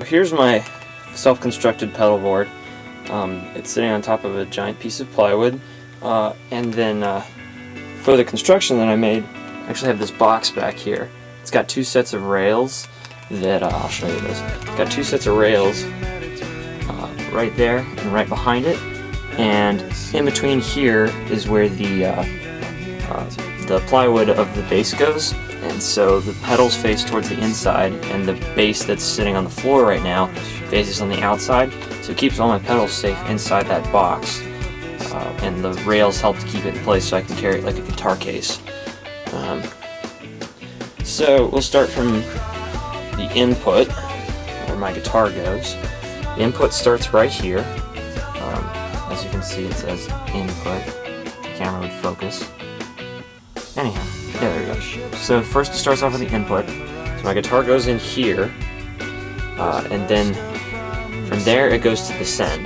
Here's my self-constructed pedal board. It's sitting on top of a giant piece of plywood, and then for the construction that I made, I actually have this box back here. It's got two sets of rails that I'll show you this. It's got two sets of rails right there and right behind it, and in between here is where the plywood of the base goes, and so the pedals face towards the inside, and the base that's sitting on the floor right now faces on the outside, so it keeps all my pedals safe inside that box, and the rails help to keep it in place so I can carry it like a guitar case. So we'll start from the input, where my guitar goes. The input starts right here. As you can see, it says input. The camera would focus. Anyhow, yeah, there we go. So first it starts off with the input. So my guitar goes in here, and then from there it goes to the send.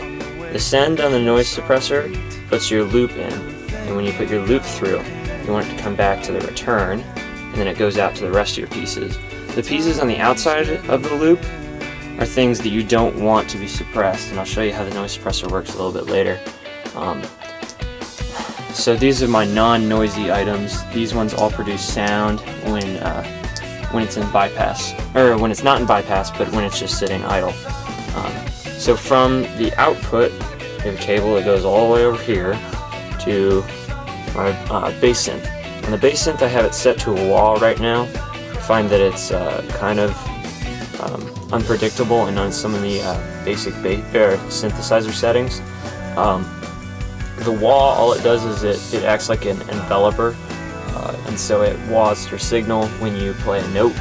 The send on the noise suppressor puts your loop in, and when you put your loop through, you want it to come back to the return, and then it goes out to the rest of your pieces. The pieces on the outside of the loop are things that you don't want to be suppressed, and I'll show you how the noise suppressor works a little bit later. So these are my non-noisy items. These ones all produce sound when it's in bypass, or when it's not in bypass, but when it's just sitting idle. So from the output, we have a cable that goes all the way over here to my bass synth. On the bass synth, I have it set to a wall right now. I find that it's kind of unpredictable and on some of the basic synthesizer settings. The wall, all it does is it acts like an enveloper, and so it wahs your signal when you play a note,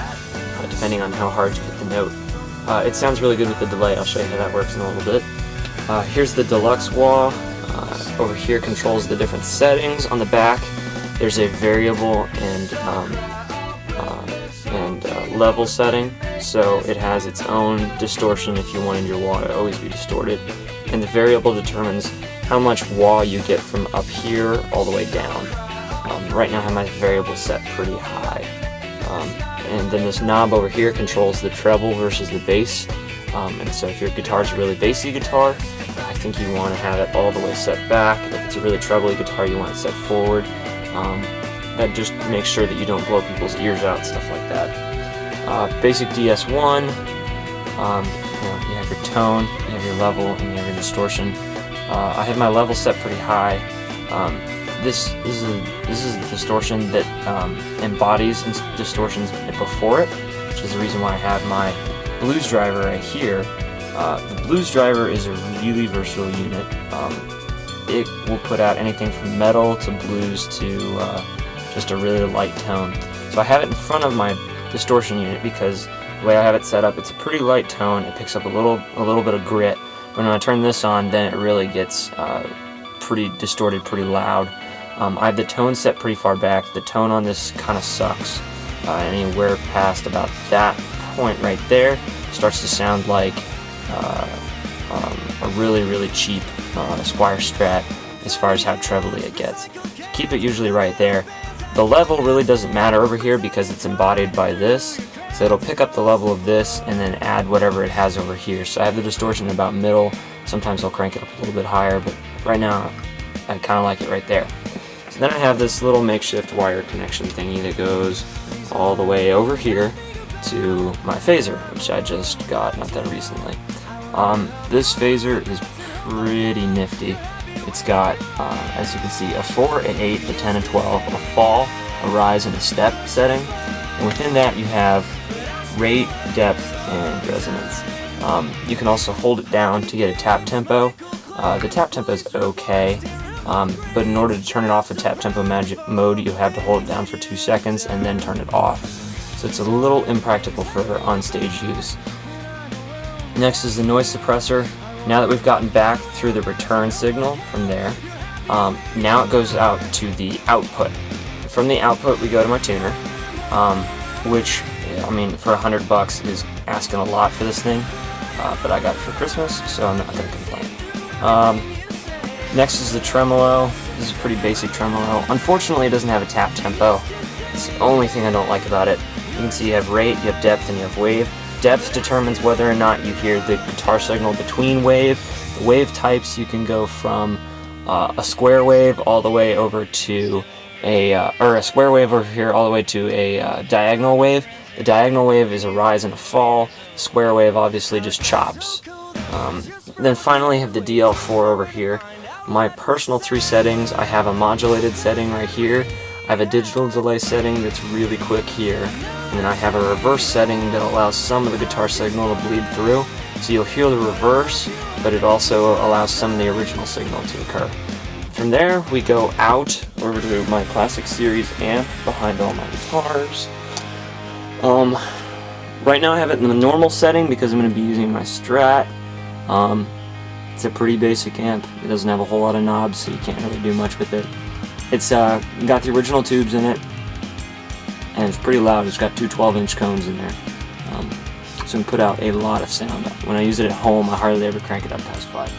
depending on how hard you hit the note. It sounds really good with the delay. I'll show you how that works in a little bit. Here's the deluxe wah. Over here controls the different settings. On the back, there's a variable and level setting, so it has its own distortion if you wanted your wah to always be distorted, and the variable determines how much wah you get from up here all the way down. Right now I have my variable set pretty high, and then this knob over here controls the treble versus the bass, and so if your guitar is a really bassy guitar, I think you want to have it all the way set back. If it's a really trebly guitar, you want it set forward. That just makes sure that you don't blow people's ears out, stuff like that. Basic DS1, you have your tone, you have your level, and you have your distortion. I have my level set pretty high. This is the distortion that embodies distortions before it, which is the reason why I have my blues driver right here. The blues driver is a really versatile unit. It will put out anything from metal to blues to just a really light tone. So I have it in front of my distortion unit because the way I have it set up, it's a pretty light tone. It picks up a little bit of grit. When I turn this on, then it really gets pretty distorted, pretty loud. I have the tone set pretty far back. The tone on this kind of sucks. Anywhere past about that point right there starts to sound like a really cheap Squier Strat as far as how trebly it gets. So keep it usually right there. The level really doesn't matter over here because it's embodied by this, so it'll pick up the level of this and then add whatever it has over here. So I have the distortion about middle. Sometimes I'll crank it up a little bit higher, but right now I kind of like it right there. So then I have this little makeshift wire connection thingy that goes all the way over here to my phaser, which I just got not that recently. This phaser is pretty nifty. It's got, as you can see, a 4, an 8, a 10, and 12, a fall, a rise, and a step setting. And within that you have rate, depth, and resonance. You can also hold it down to get a tap tempo. The tap tempo is okay, but in order to turn it off the tap tempo mode, you have to hold it down for 2 seconds and then turn it off. So it's a little impractical for on-stage use. Next is the noise suppressor. Now that we've gotten back through the return signal from there, now it goes out to the output. From the output we go to my tuner, which, I mean, for $100 is asking a lot for this thing, but I got it for Christmas, so I'm not going to complain. Next is the tremolo. This is a pretty basic tremolo. Unfortunately, it doesn't have a tap tempo. It's the only thing I don't like about it. You can see you have rate, you have depth, and you have wave. depth determines whether or not you hear the guitar signal between wave. The wave types, you can go from a square wave all the way over to a square wave over here all the way to a diagonal wave. The diagonal wave is a rise and a fall. The square wave obviously just chops. Then finally I have the DL4 over here. My personal 3 settings, I have a modulated setting right here. I have a digital delay setting that's really quick here. And then I have a reverse setting that allows some of the guitar signal to bleed through. So you'll hear the reverse, but it also allows some of the original signal to occur. From there, we go out over to my Classic Series amp behind all my guitars. Right now I have it in the normal setting because I'm going to be using my Strat. It's a pretty basic amp. It doesn't have a whole lot of knobs, so you can't really do much with it. It's got the original tubes in it, and it's pretty loud. It's got two 12-inch cones in there, so it can put out a lot of sound. When I use it at home, I hardly ever crank it up past 5.